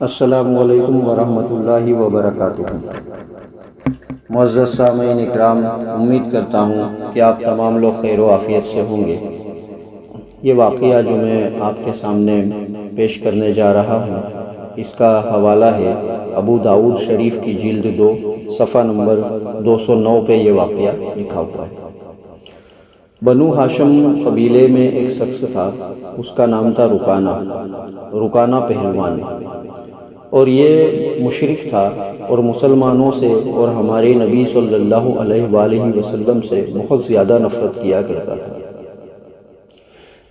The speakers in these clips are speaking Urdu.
السلام علیکم ورحمۃ اللہ وبرکاتہ۔ معزز سامعین اکرام، امید کرتا ہوں کہ آپ تمام لوگ خیر و عافیت سے ہوں گے۔ یہ واقعہ جو میں آپ کے سامنے پیش کرنے جا رہا ہوں، اس کا حوالہ ہے ابو داؤد شریف کی جلد 2 صفحہ نمبر 209 پہ یہ واقعہ لکھا ہوا ہے۔ بنو ہاشم قبیلے میں ایک شخص تھا، اس کا نام تھا رکانہ پہلوان، اور یہ مشرک تھا اور مسلمانوں سے اور ہمارے نبی صلی اللہ علیہ وآلہ وسلم سے بہت زیادہ نفرت کیا کرتا تھا،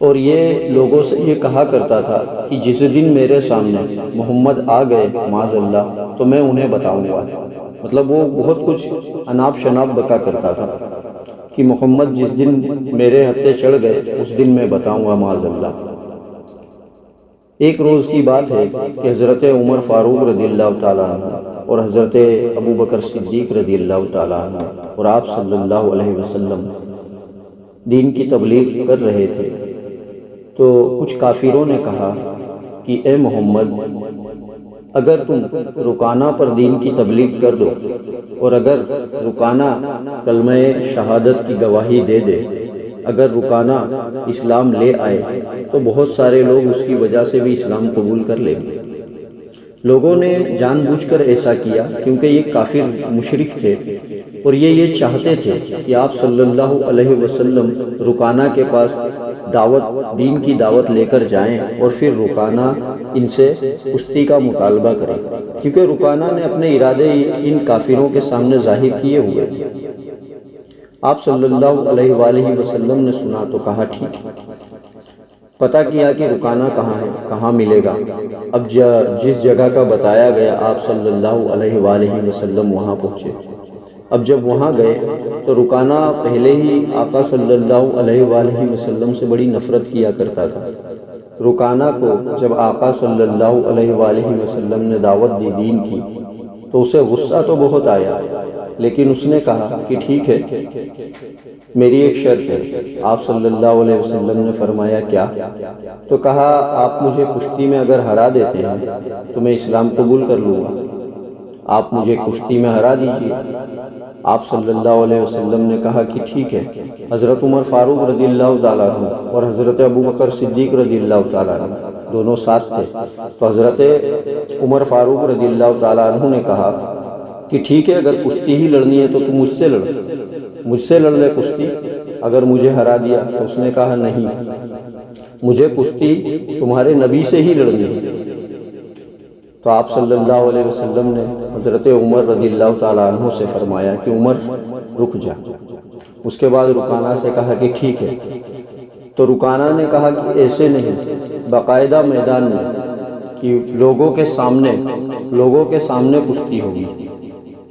اور یہ لوگوں سے یہ کہا کرتا تھا کہ جس دن میرے سامنے محمد آ گئے معاذ اللہ تو میں انہیں بتاؤں گا۔ مطلب وہ بہت کچھ اناپ شناپ بکا کرتا تھا کہ محمد جس دن میرے ہتھے چڑھ گئے اس دن میں بتاؤں گا معاذ اللہ۔ ایک روز کی بات ہے کہ حضرت عمر فاروق رضی اللہ تعالیٰ عنہ اور حضرت ابو بکر صدیق رضی اللہ تعالیٰ عنہ اور آپ صلی اللہ علیہ وسلم دین کی تبلیغ کر رہے تھے، تو کچھ کافروں نے کہا کہ اے محمد، اگر تم رکانہ پر دین کی تبلیغ کر دو اور اگر رکانہ کلمہ شہادت کی گواہی دے دے، اگر رکانہ اسلام لے آئے تو بہت سارے لوگ اس کی وجہ سے بھی اسلام قبول کر لیں گے۔ لوگوں نے جان بوجھ کر ایسا کیا کیونکہ یہ کافر مشرک تھے، اور یہ چاہتے تھے کہ آپ صلی اللہ علیہ وسلم رکانہ کے پاس دین کی دعوت لے کر جائیں اور پھر رکانہ ان سے کشتی کا مطالبہ کریں، کیونکہ رکانہ نے اپنے ارادے ان کافروں کے سامنے ظاہر کیے ہوئے تھے۔ آپ صلی اللہ علیہ وآلہ وسلم نے سنا تو کہا ٹھیک ہے۔ پتہ کیا کہ رکانہ کہاں ہے، کہاں ملے گا۔ اب جس جگہ کا بتایا گیا آپ صلی اللہ علیہ وآلہ وسلم وہاں پہنچے۔ اب جب وہاں گئے تو رکانہ پہلے ہی آقا صلی اللہ علیہ وآلہ وسلم سے بڑی نفرت کیا کرتا تھا۔ رکانہ کو جب آقا صلی اللہ علیہ وآلہ وسلم نے دعوت دی دین کی تو اسے غصہ تو بہت آیا، لیکن اس نے کہا کہ ٹھیک ہے، میری ایک شرط ہے۔ آپ صلی اللہ علیہ وسلم نے فرمایا کیا؟ تو کہا آپ مجھے کشتی میں اگر ہرا دیتے ہیں تو میں اسلام قبول کر لوں گا، آپ مجھے کشتی میں ہرا دیجیے۔ آپ صلی اللہ علیہ وسلم نے کہا کہ ٹھیک ہے۔ حضرت عمر فاروق رضی اللہ تعالیٰ عنہ اور حضرت ابو بکر صدیق رضی اللہ تعالیٰ عنہ دونوں ساتھ تھے، تو حضرت عمر فاروق رضی اللہ تعالیٰ عنہ نے کہا کہ ٹھیک ہے، اگر کشتی ہی لڑنی ہے تو تم مجھ سے لڑ لے کشتی، اگر مجھے ہرا دیا۔ تو اس نے کہا نہیں، مجھے کشتی تمہارے نبی سے ہی لڑنی ہے۔ تو آپ صلی اللہ علیہ وسلم نے حضرت عمر رضی اللہ تعالیٰ عنہ سے فرمایا کہ عمر رک جا۔ اس کے بعد رکانہ سے کہا کہ ٹھیک ہے۔ تو رکانہ نے کہا کہ ایسے نہیں، باقاعدہ میدان میں کہ لوگوں کے سامنے کشتی ہوگی۔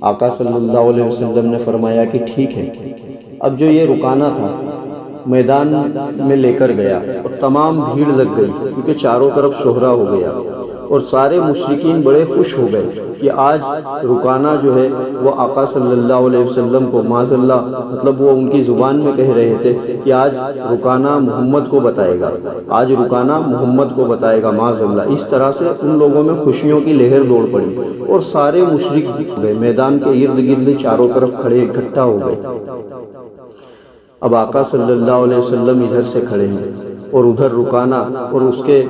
آقا صلی اللہ علیہ وسلم نے فرمایا کہ ٹھیک ہے۔ اب جو یہ رکانہ تھا میدان میں لے کر گیا اور تمام بھیڑ لگ گئی، کیونکہ چاروں طرف شہرا ہو گیا، اور سارے مشرکین بڑے خوش ہو گئے کہ آج رکانہ جو ہے وہ آقا صلی اللہ علیہ وسلم کو معاذ اللہ، مطلب وہ ان کی زبان میں کہہ رہے تھے کہ آج رکانہ محمد کو بتائے گا، آج رکانہ محمد کو بتائے گا معاذ اللہ۔ اس طرح سے ان لوگوں میں خوشیوں کی لہر دوڑ پڑی اور سارے مشرک دکھ گئے، میدان کے ارد گرد چاروں طرف کھڑے اکٹھا ہو گئے۔ اب آقا صلی اللہ علیہ وسلم ادھر سے کھڑے ہیں اور ادھر رکانہ اور اس کے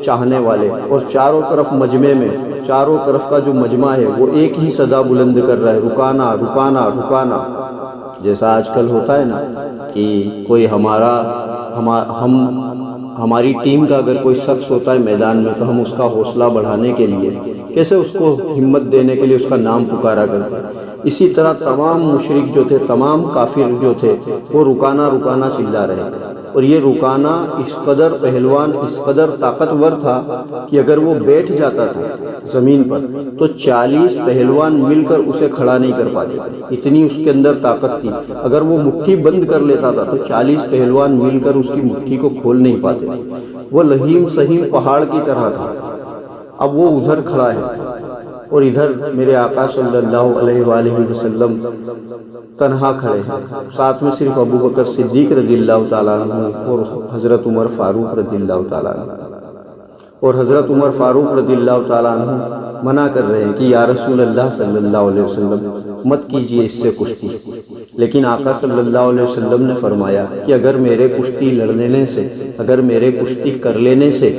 چاہنے والے، اور چاروں طرف مجمع میں، چاروں طرف کا جو مجمع ہے وہ ایک ہی صدا بلند کر رہا ہے، رکانہ رکانہ رکانہ۔ جیسا آج کل ہوتا ہے نا کہ کوئی ہماری ٹیم کا اگر کوئی شخص ہوتا ہے میدان میں تو ہم اس کا حوصلہ بڑھانے کے لیے کیسے اس کو ہمت دینے کے لیے اس کا نام پکارا کرتے ہیں، اسی طرح تمام مشرک جو تھے، تمام کافر جو تھے، وہ رکانہ رکانہ چلا رہے۔ اور یہ رکانہ اس قدر پہلوان، اس قدر طاقتور تھا کہ اگر وہ بیٹھ جاتا تھا زمین پر تو 40 پہلوان مل کر اسے کھڑا نہیں کر پاتے، اتنی اس کے اندر طاقت تھی۔ اگر وہ مٹھی بند کر لیتا تھا تو 40 پہلوان مل کر اس کی مٹھی کو کھول نہیں پاتے۔ وہ لہیم سہیم پہاڑ کی طرح تھا۔ اب وہ ادھر کھڑا ہے اور ادھر میرے آقا صلی اللہ علیہ وآلہ وسلم تنہا کھڑے ہیں، ساتھ میں صرف ابو بکر صدیق رضی اللہ تعالیٰ عنہ اور حضرت عمر فاروق رضی اللہ تعالیٰ عنہ۔ اور حضرت عمر فاروق رضی اللہ تعالیٰ عنہ منع کر رہے ہیں کہ یا رسول اللہ صلی اللہ علیہ وسلم مت کیجئے اس سے کشتی، لیکن آقا صلی اللہ علیہ وسلم نے فرمایا کہ اگر میرے کشتی لڑ لینے سے، اگر میرے کشتی کر لینے سے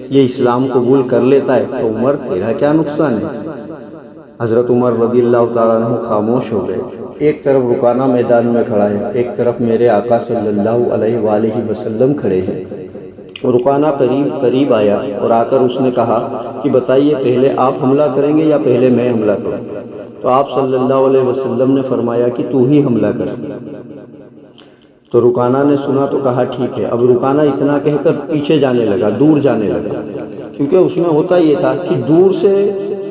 یہ اسلام قبول کر لیتا ہے تو عمر تیرا کیا نقصان ہے؟ حضرت عمر رضی اللہ تعالیٰ عنہ خاموش ہو گئے۔ ایک طرف رکانہ میدان میں کھڑا ہے، ایک طرف میرے آقا صلی اللہ علیہ وآلہ وسلم کھڑے ہیں۔ رکانہ قریب آیا اور آ کر اس نے کہا کہ بتائیے پہلے آپ حملہ کریں گے یا پہلے میں حملہ کروں؟ تو آپ صلی اللہ علیہ وسلم نے فرمایا کہ تو ہی حملہ کر۔ تو رکانہ نے سنا تو کہا ٹھیک ہے۔ اب رکانہ اتنا کہہ کر پیچھے جانے لگا، دور جانے لگا، کیونکہ اس میں ہوتا یہ تھا کہ دور سے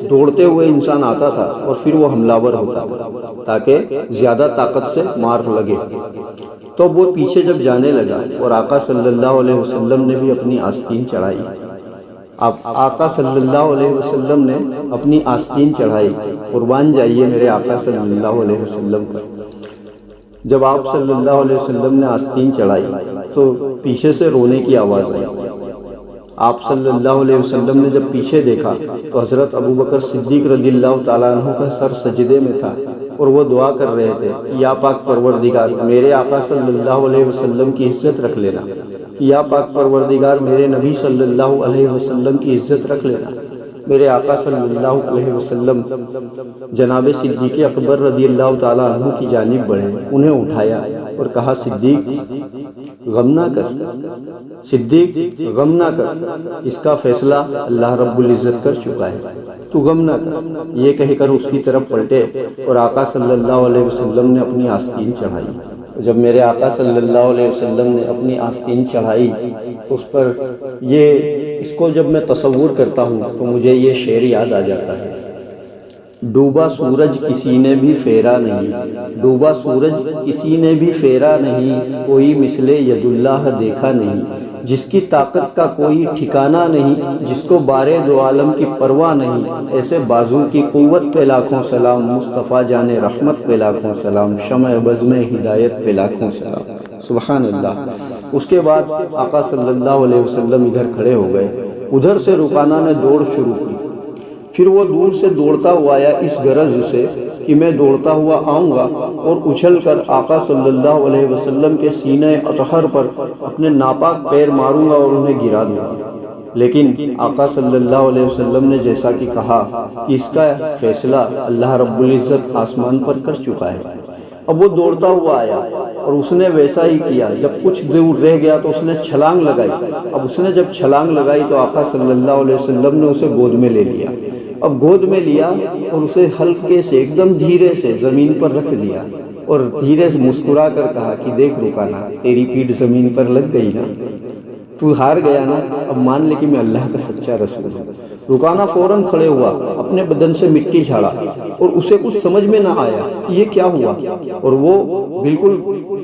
دوڑتے ہوئے انسان آتا تھا اور پھر وہ حملہ ور ہوتا تاکہ زیادہ طاقت سے مار لگے۔ تو وہ پیچھے جب جانے لگا اور آقا صلی اللہ علیہ وسلم نے بھی اپنی آستین چڑھائی، آقا صلی اللہ علیہ وسلم نے اپنی آستین چڑھائی، قربان جائیے میرے آقا صلی اللہ علیہ وسلم پر۔ جب آپ صلی اللہ علیہ وسلم نے آستین چڑھائی تو پیچھے سے رونے کی آواز آئی۔ آپ صلی اللہ علیہ وسلم نے جب پیچھے دیکھا تو حضرت ابوبکر صدیق رضی اللہ تعالیٰ عنہ کا سر سجدے میں تھا اور وہ دعا کر رہے تھے کہ یا پاک پروردگار میرے آقا صلی اللہ علیہ وسلم کی عزت رکھ لینا، یا پاک پروردگار میرے نبی صلی اللہ علیہ وسلم کی عزت رکھ لینا۔ میرے آقا صلی اللہ علیہ وسلم جناب صدیق اکبر رضی اللہ تعالیٰ عنہ کی جانب بڑھے، انہیں اٹھایا اور کہا صدیق غم نہ کر، صدیق غم نہ کر، اس کا فیصلہ اللہ رب العزت کر چکا ہے، تو غم نہ کر۔ یہ کہہ کر اس کی طرف پلٹے اور آقا صلی اللہ علیہ وسلم نے اپنی آستین چڑھائی۔ جب میرے آقا صلی اللہ علیہ وسلم نے اپنی آستین چڑھائی تو اس پر اس کو جب میں تصور کرتا ہوں تو مجھے یہ شعر یاد آ جاتا ہے، ڈوبا سورج کسی نے بھی پھیرا نہیں، ڈوبا سورج کسی نے بھی پھیرا نہیں، کوئی مثل ید اللہ دیکھا نہیں، جس کی طاقت کا کوئی ٹھکانہ نہیں، جس کو بارے دو عالم کی پرواہ نہیں، ایسے بازو کی قوت پہ لاکھوں سلام، مصطفیٰ جان رحمت پہ لاکھوں سلام، شمع بزم ہدایت پہ لاکھوں سلام۔ سبحان اللہ۔ اس کے بعد آقا صلی اللہ علیہ وسلم ادھر کھڑے ہو گئے، ادھر سے رکانہ نے دوڑ شروع کی۔ پھر وہ دور سے دوڑتا ہوا آیا اس غرض سے کہ میں دوڑتا ہوا آؤں گا اور اچھل کر آقا صلی اللہ علیہ وسلم کے سینہ اطہر پر اپنے ناپاک پیر ماروں گا اور انہیں گرا دوں گا۔ لیکن آقا صلی اللہ علیہ وسلم نے جیسا کہ کہا کہ اس کا فیصلہ اللہ رب العزت آسمان پر کر چکا ہے۔ اب وہ دوڑتا ہوا آیا اور اس نے ویسا ہی کیا۔ جب کچھ دور رہ گیا تو اس نے چھلانگ لگائی۔ اب اس نے جب چھلانگ لگائی تو آقا صلی اللہ علیہ وسلم نے اسے گود میں لے لیا۔ اب گود میں لیا اور اسے ہلکے سے ایک دم دھیرے سے زمین پر رکھ دیا اور دھیرے سے مسکرا کر کہا کہ دیکھ رکانہ، تیری پیٹھ زمین پر لگ گئی نا، تو ہار گیا نا، اب مان لے کہ میں اللہ کا سچا رسول ہوں۔ رکانہ فوراً کھڑے ہوا، اپنے بدن سے مٹی جھاڑا اور اسے کچھ سمجھ میں نہ آیا کہ یہ کیا ہوا، اور وہ بالکل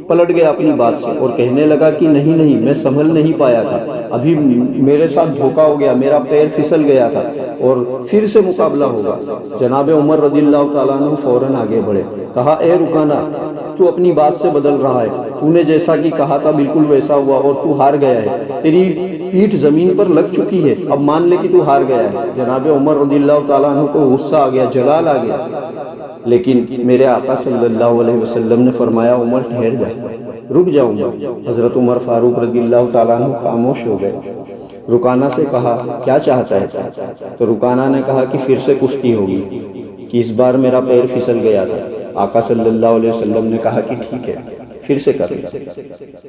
پلٹ گیا اپنی بات سے اور کہنے لگا کہ نہیں میں سنبھل نہیں پایا تھا، ابھی میرے ساتھ دھوکا ہو گیا، میرا پیر پھسل گیا تھا اور پھر سے مقابلہ ہوگا۔ جناب عمر رضی اللہ تعالیٰ عنہ فوراً آگے بڑھے، کہا اے رکانہ، تو اپنی بات سے بدل رہا ہے، تو نے جیسا کہ کہا تھا بالکل ویسا ہوا اور تو ہار گیا ہے، تیری پیٹھ زمین پر لگ چکی ہے، اب مان لے کہ تو ہار گیا ہے۔ جناب عمر رضی اللہ تعالیٰ عنہ کو غصہ آ گیا، جلال آ گیا، لیکن میرے آقا صلی اللہ علیہ وسلم نے فرمایا عمر ٹھہر جا، رک جاؤں گا۔ حضرت عمر فاروق رضی اللہ تعالیٰ عنہ خاموش ہو گئے۔ رکانہ سے کہا کیا چاہتا ہے؟ تو رکانہ نے کہا کہ پھر سے کشتی ہوگی، کہ اس بار میرا پیر پھسل گیا تھا۔ آقا صلی اللہ علیہ وسلم نے کہا کہ ٹھیک ہے، پھر سے کر لیا۔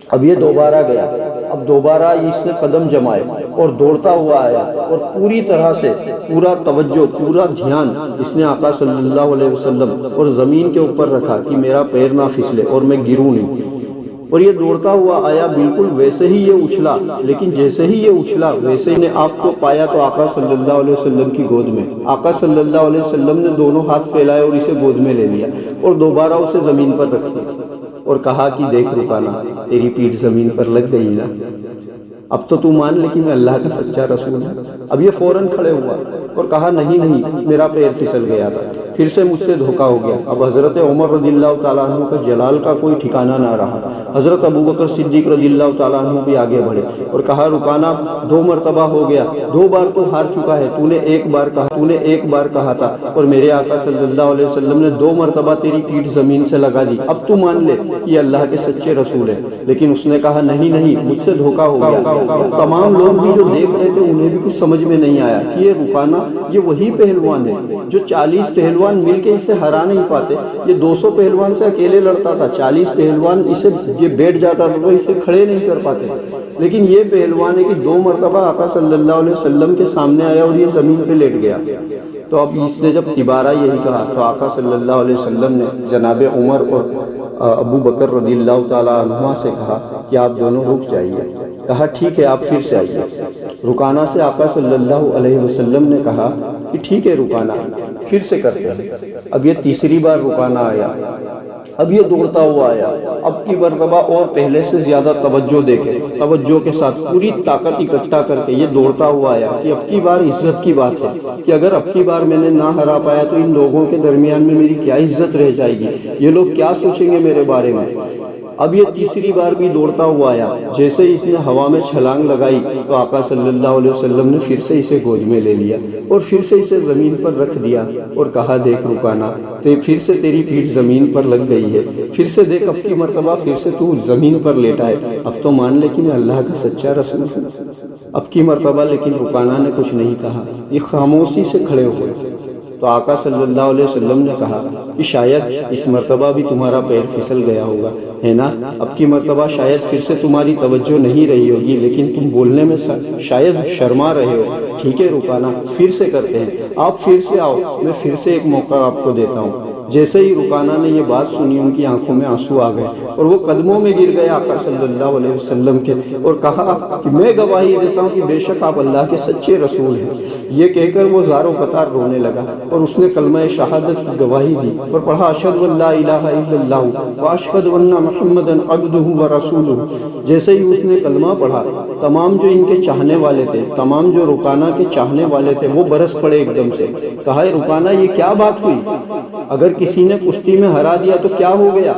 اب یہ دوبارہ گیا، اب دوبارہ اس نے قدم جمائے اور دوڑتا ہوا آیا اور پوری طرح سے پورا توجہ، پورا دھیان اس نے آقا صلی اللہ علیہ وسلم اور زمین کے اوپر رکھا کہ میرا پیر نہ پھسلے اور میں گروں نہیں۔ اور یہ دوڑتا ہوا آیا، بالکل ویسے ہی یہ اچھلا، لیکن جیسے ہی یہ اچھلا ویسے ہی نے آپ کو پایا تو آقا صلی اللہ علیہ وسلم کی گود میں۔ آقا صلی اللہ علیہ وسلم نے دونوں ہاتھ پھیلائے اور اسے گود میں لے لیا اور دوبارہ اسے زمین پر رکھ دیا اور کہا کہ دیکھ رکانہ، تیری پیٹھ زمین پر لگ گئی نا، اب تو مان لے کہ میں اللہ کا سچا رسول ہوں۔ اب یہ فوراً کھڑے ہوا اور کہا نہیں میرا پیر پھسل گیا تھا، پھر سے مجھ سے دھوکا ہو گیا۔ اب حضرت عمر رضی اللہ تعالیٰ عنہ کا جلال کا کوئی ٹھکانہ نہ رہا۔ حضرت ابوبکر صدیق رضی اللہ تعالیٰ عنہ بھی آگے بڑھے اور کہا رکانا 2 مرتبہ ہو گیا، 2 بار تو ہار چکا ہے، تو نے ایک بار کہا تھا اور میرے آقا صلی اللہ علیہ وسلم نے 2 مرتبہ تیری پیٹھ زمین سے لگا دی، اب تو مان لے کہ یہ اللہ کے سچے رسول ہے۔ لیکن اس نے کہا نہیں مجھ سے دھوکا ہو گیا۔ تمام لوگ بھی جو دیکھ رہے تھے انہیں بھی کچھ سمجھ میں نہیں آیا کہ یہ رکانا یہ وہی پہلوان ہے جو 40 پہلوان مل کے اسے ہرا نہیں پاتے، یہ 200 پہلوان سے اکیلے لڑتا تھا، 40 پہلوان اسے یہ بیٹھ جاتا تھا تو اسے کھڑے نہیں کر پاتے، لیکن یہ پہلوان ہے کہ 2 مرتبہ آقا صلی اللہ علیہ وسلم کے سامنے آیا اور یہ زمین پہ لیٹ گیا۔ تو اب اس نے جب تبارہ یہی کہا تو آقا صلی اللہ علیہ وسلم نے جناب عمر اور ابو بکر رضی اللہ تعالیٰ عنہ سے کہا کہ آپ دونوں رک جائیے۔ کہا ٹھیک ہے آپ پھر سے آئیے۔ رکانہ سے آقا صلی اللہ علیہ وسلم نے کہا کہ ٹھیک ہے رکانہ پھر سے کرتے ہیں۔ اب یہ تیسری بار رکانہ آیا، اب یہ دوڑتا ہوا آیا، اب کی مرتبہ اور پہلے سے زیادہ توجہ کے ساتھ پوری طاقت اکٹھا کر کے یہ دوڑتا ہوا آیا کہ اب کی بار عزت کی بات ہے کہ اگر اب کی بار میں نے نہ ہرا پایا تو ان لوگوں کے درمیان میں میری کیا عزت رہ جائے گی، یہ لوگ کیا سوچیں گے میرے بارے میں۔ اب یہ تیسری بار بھی دوڑتا ہوا آیا، جیسے اس نے ہوا میں چھلانگ لگائی تو آقا صلی اللہ علیہ وسلم نے پھر سے اسے گود میں لے لیا اور پھر سے اسے زمین پر رکھ دیا اور کہا دیکھ رکانا پھر سے تیری پیٹھ زمین پر لگ گئی ہے، پھر سے دیکھ اب کی مرتبہ پھر سے تو زمین پر لیٹا ہے، اب تو مان لے کہ میں اللہ کا سچا رسول ہوں۔ اب کی مرتبہ لیکن رکانا نے کچھ نہیں کہا، یہ خاموشی سے کھڑے ہوئے۔ تو آقا صلی اللہ علیہ وسلم نے کہا کہ شاید اس مرتبہ بھی تمہارا پیر پھسل گیا ہوگا، ہے نا؟ اب کی مرتبہ شاید پھر سے تمہاری توجہ نہیں رہی ہوگی، لیکن تم بولنے میں شاید شرما رہے ہو۔ ٹھیک ہے رکانا پھر سے کرتے ہیں، آپ پھر سے آؤ، میں پھر سے ایک موقع آپ کو دیتا ہوں۔ جیسے ہی رکانہ نے یہ بات سنی ان کی آنکھوں میں آنسو آ گئے اور وہ قدموں میں گر گئے آقا صلی اللہ علیہ وسلم کے اور کہا کہ میں گواہی دیتا ہوں کہ بے شک آپ اللہ کے سچے رسول ہیں۔ یہ کہہ کر وہ زار و قطار رونے لگا اور اس نے کلمہ شہادت کی گواہی دی اور پڑھا اشہد ان لا الہ الا اللہ واشہد ان محمدا عبدہ ورسولہ۔ جیسے ہی اس نے کلمہ پڑھا تمام جو ان کے چاہنے والے تھے، تمام جو رکانہ کے چاہنے والے تھے وہ برس پڑے ایک دم سے۔ کہا رکانہ یہ کیا بات ہوئی؟ اگر کسی نے کشتی میں ہرا دیا تو کیا ہو گیا؟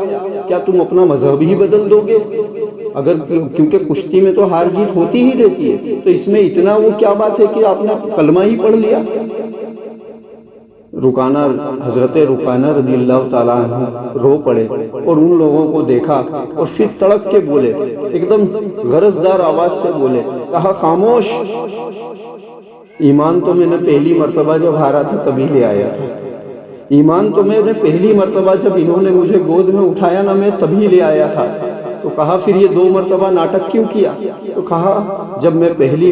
کیا تم اپنا مذہب ہی بدل دو گے؟ اگر کیونکہ کشتی میں تو ہار جیت ہوتی ہی رہتی ہے، تو اس میں اتنا وہ کیا بات ہے کہ آپ نے کلمہ ہی پڑھ لیا؟ حضرت رکانہ رضی اللہ تعالیٰ عنہ رو پڑے اور ان لوگوں کو دیکھا اور پھر تڑپ کے بولے، ایک دم غرضدار آواز سے بولے، کہا خاموش، ایمان تو میں نے پہلی مرتبہ جب ہارا تھا تبھی لے آیا تھا، ایمان تو میں نے پہلی مرتبہ جب انہوں نے مجھے گود میں اٹھایا نا میں تبھی لے آیا تھا۔ تو کہا پھر یہ 2 مرتبہ ناٹک کیوں کیا؟ تو کہا جب میں پہلی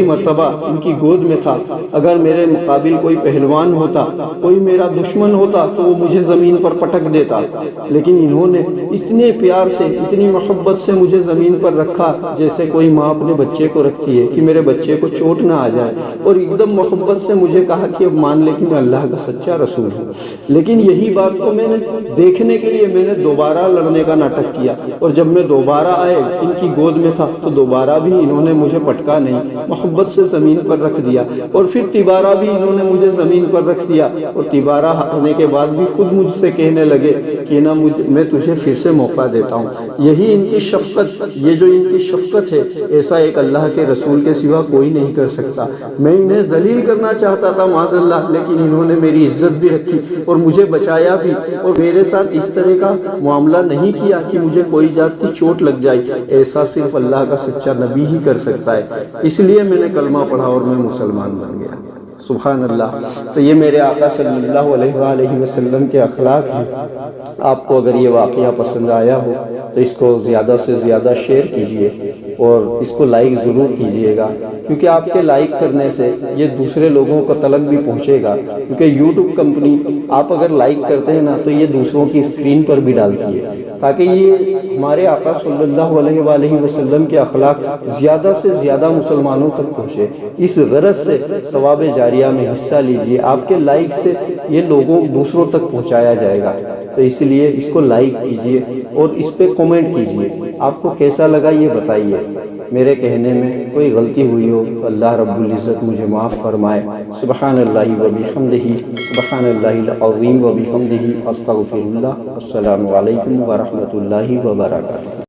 مرتبہ ان کی گود میں تھا، اگر میرے مقابل کوئی پہلوان ہوتا، کوئی میرا دشمن ہوتا تو وہ مجھے زمین پر پٹک دیتا، لیکن انہوں نے اتنے پیار سے اتنی محبت سے مجھے زمین پر رکھا جیسے کوئی ماں اپنے بچے کو رکھتی ہے کہ میرے بچے کو چوٹ نہ آ جائے، اور ایک دم محبت سے مجھے کہا کہ اب مان لے کہ میں اللہ کا سچا رسول ہوں۔ لیکن یہی بات کو میں نے دیکھنے کے لیے میں نے دوبارہ لڑنے کا ناٹک کیا، اور جب میں دوبارہ آئے ان کی گود میں تھا تو دوبارہ بھی انہوں نے مجھے پٹکا نہیں، محبت سے زمین پر رکھ دیا، اور پھر تیبارہ بھی انہوں نے مجھے زمین پر رکھ دیا، اور تیبارہ ہونے کے بعد بھی خود مجھ سے کہنے لگے کہ نا میں تجھے پھر سے موقع دیتا ہوں۔ یہی ان کی شفقت، یہ جو ان کی شفقت ہے، ایسا ایک اللہ کے رسول کے سوا کوئی نہیں کر سکتا۔ میں انہیں ذلیل کرنا چاہتا تھا معاذ اللہ، لیکن انہوں نے میری عزت بھی رکھی اور مجھے بچایا بھی، اور میرے ساتھ اس طرح کا معاملہ نہیں کیا کہ مجھے کوئی ذات کی چوٹ لگ جائے۔ ایسا صرف اللہ کا سچا نبی ہی کر سکتا ہے، اس لیے میں نے کلمہ پڑھا اور میں مسلمان بن گیا۔ سبحان اللہ۔ تو یہ میرے آقا صلی اللہ علیہ وآلہ وسلم کے اخلاق ہیں۔ آپ کو اگر یہ واقعہ پسند آیا ہو تو اس کو زیادہ سے زیادہ شیئر کیجئے اور اس کو لائک ضرور کیجئے گا، کیونکہ آپ کے لائک کرنے سے یہ دوسرے لوگوں کو تلک بھی پہنچے گا، کیونکہ یوٹیوب کمپنی آپ اگر لائک کرتے ہیں نا تو یہ دوسروں کی اسکرین پر بھی ڈالتی ہے، تاکہ یہ ہمارے آقا صلی اللہ علیہ وآلہ وسلم کے اخلاق زیادہ سے زیادہ مسلمانوں تک پہنچے۔ اس غرض سے ثواب جاریہ میں حصہ لیجئے، آپ کے لائک سے یہ لوگوں دوسروں تک پہنچایا جائے گا۔ تو اس لیے اس کو لائک کیجئے اور اس پہ کومنٹ کیجئے، آپ کو کیسا لگا یہ بتائیے۔ میرے کہنے میں کوئی غلطی ہوئی ہو تو اللہ رب العزت مجھے معاف فرمائے۔ سبحان اللہ و بحمدہ، سبحان اللہ العظیم و بحمدہ، استغفر اللہ۔ السلام علیکم ورحمۃ اللہ وبرکاتہ۔